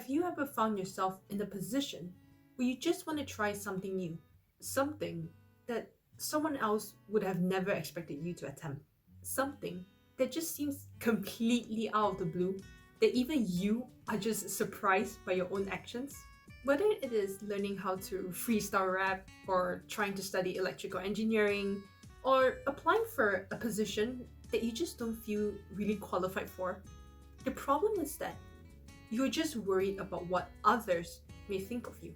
Have you ever found yourself in a position where you just want to try something new? Something that someone else would have never expected you to attempt? Something that just seems completely out of the blue, that even you are just surprised by your own actions? Whether it is learning how to freestyle rap, or trying to study electrical engineering, or applying for a position that you just don't feel really qualified for, the problem is that you're just worried about what others may think of you.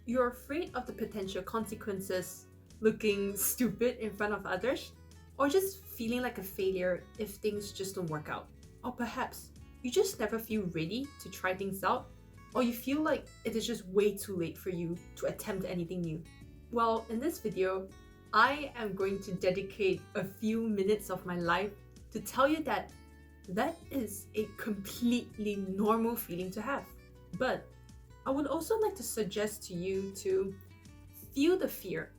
You're afraid of the potential consequences, looking stupid in front of others, or just feeling like a failure if things just don't work out. Or perhaps you just never feel ready to try things out, or you feel like it is just way too late for you to attempt anything new. Well, in this video, I am going to dedicate a few minutes of my life to tell you that that is a completely normal feeling to have. But I would also like to suggest to you to feel the fear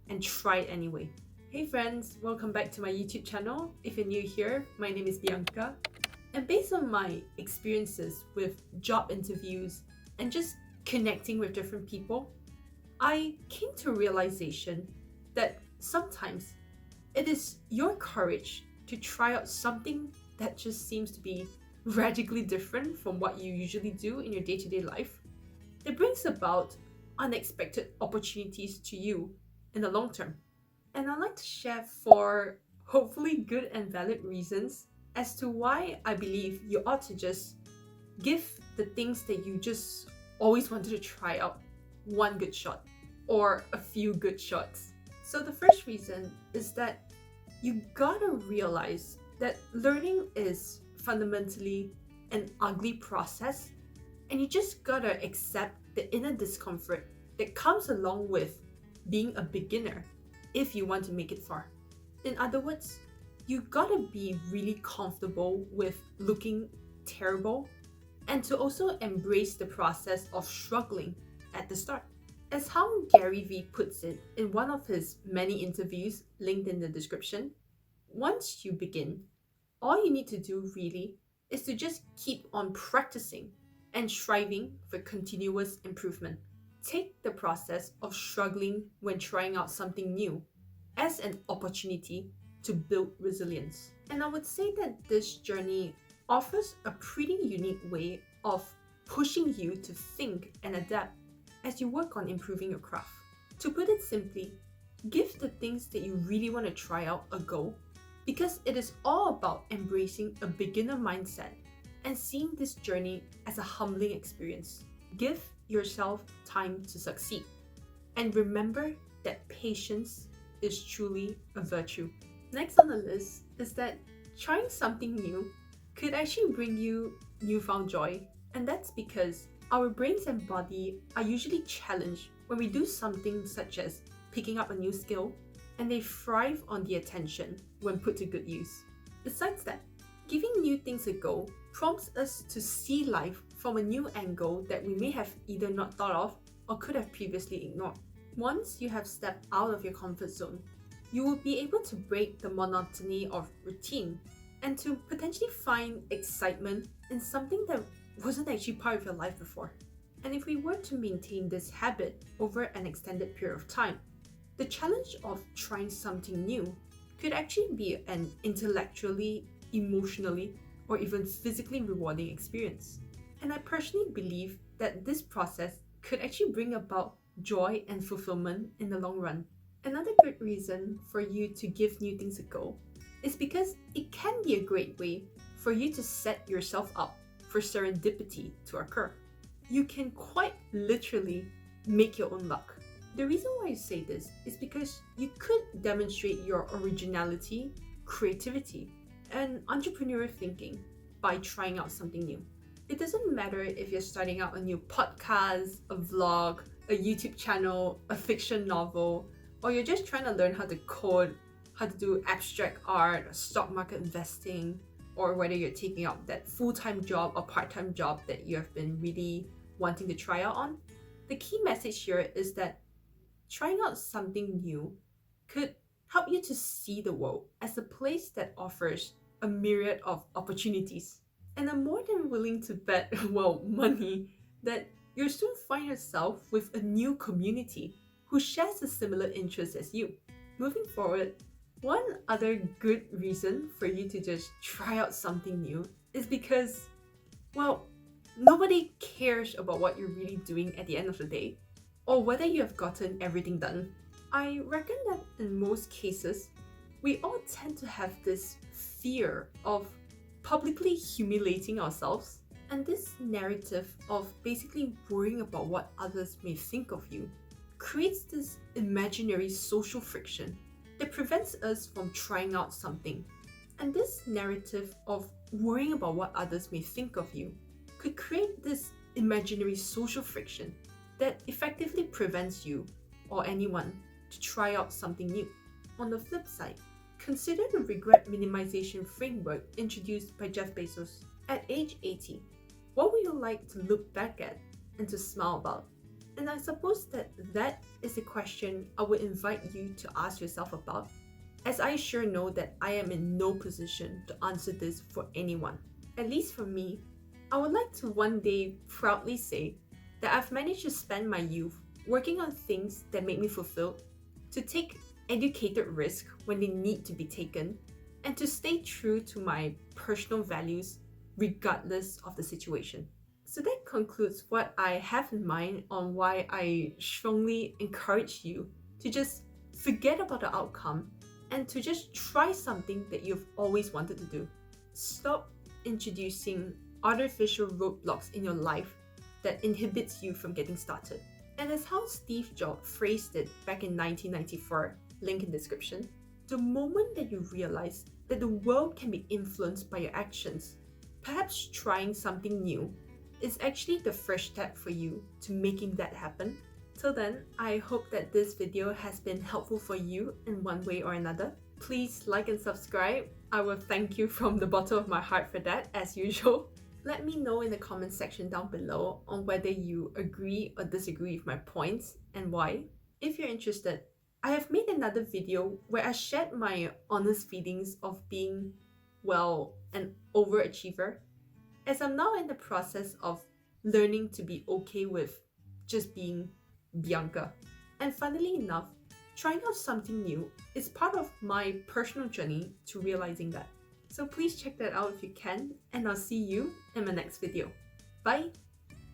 and try it anyway. Hey friends, welcome back to my YouTube channel. If you're new here, my name is Bianca. And based on my experiences with job interviews and just connecting with different people, I came to a realization that sometimes it is your courage to try out something that just seems to be radically different from what you usually do in your day-to-day life that brings about unexpected opportunities to you in the long term. And I'd like to share 4 hopefully good and valid reasons as to why I believe you ought to just give the things that you just always wanted to try out one good shot or a few good shots. So the first reason is that you gotta realize that learning is fundamentally an ugly process, and you just gotta accept the inner discomfort that comes along with being a beginner if you want to make it far. In other words, you gotta be really comfortable with looking terrible and to also embrace the process of struggling at the start. As how Gary Vee puts it in one of his many interviews linked in the description, once you begin, all you need to do really is to just keep on practicing and striving for continuous improvement. Take the process of struggling when trying out something new as an opportunity to build resilience. And I would say that this journey offers a pretty unique way of pushing you to think and adapt as you work on improving your craft. To put it simply, give the things that you really want to try out a go, because it is all about embracing a beginner mindset and seeing this journey as a humbling experience. Give yourself time to succeed. And remember that patience is truly a virtue. Next on the list is that trying something new could actually bring you newfound joy. And that's because our brains and body are usually challenged when we do something such as picking up a new skill, and they thrive on the attention when put to good use. Besides that, giving new things a go prompts us to see life from a new angle that we may have either not thought of or could have previously ignored. Once you have stepped out of your comfort zone, you will be able to break the monotony of routine and to potentially find excitement in something that wasn't actually part of your life before. And if we were to maintain this habit over an extended period of time, the challenge of trying something new could actually be an intellectually, emotionally, or even physically rewarding experience. And I personally believe that this process could actually bring about joy and fulfillment in the long run. Another good reason for you to give new things a go is because it can be a great way for you to set yourself up for serendipity to occur. You can quite literally make your own luck. The reason why I say this is because you could demonstrate your originality, creativity, and entrepreneurial thinking by trying out something new. It doesn't matter if you're starting out a new podcast, a vlog, a YouTube channel, a fiction novel, or you're just trying to learn how to code, how to do abstract art, stock market investing, or whether you're taking up that full-time job or part-time job that you have been really wanting to try out on. The key message here is that trying out something new could help you to see the world as a place that offers a myriad of opportunities. And I'm more than willing to bet, money, that you'll soon find yourself with a new community who shares a similar interest as you. Moving forward, one other good reason for you to just try out something new is because, well, nobody cares about what you're really doing at the end of the day, or whether you have gotten everything done. I reckon that in most cases, we all tend to have this fear of publicly humiliating ourselves, and this narrative of basically worrying about what others may think of you creates this imaginary social friction that prevents us from trying out something. And this narrative of worrying about what others may think of you could create this imaginary social friction that effectively prevents you or anyone to try out something new. On the flip side, consider the regret minimization framework introduced by Jeff Bezos. At age 80, what would you like to look back at and to smile about? And I suppose that is a question I would invite you to ask yourself about, as I sure know that I am in no position to answer this for anyone. At least for me, I would like to one day proudly say that I've managed to spend my youth working on things that make me fulfilled, to take educated risk when they need to be taken, and to stay true to my personal values regardless of the situation. So that concludes what I have in mind on why I strongly encourage you to just forget about the outcome and to just try something that you've always wanted to do. Stop introducing artificial roadblocks in your life that inhibits you from getting started. And as how Steve Jobs phrased it back in 1994, link in description, the moment that you realize that the world can be influenced by your actions, perhaps trying something new is actually the first step for you to making that happen. Till then, I hope that this video has been helpful for you in one way or another. Please like and subscribe. I will thank you from the bottom of my heart for that, as usual. Let me know in the comment section down below on whether you agree or disagree with my points and why. If you're interested, I have made another video where I shared my honest feelings of being, well, an overachiever, as I'm now in the process of learning to be okay with just being Bianca. And funnily enough, trying out something new is part of my personal journey to realizing that. So please check that out if you can, and I'll see you in my next video. Bye!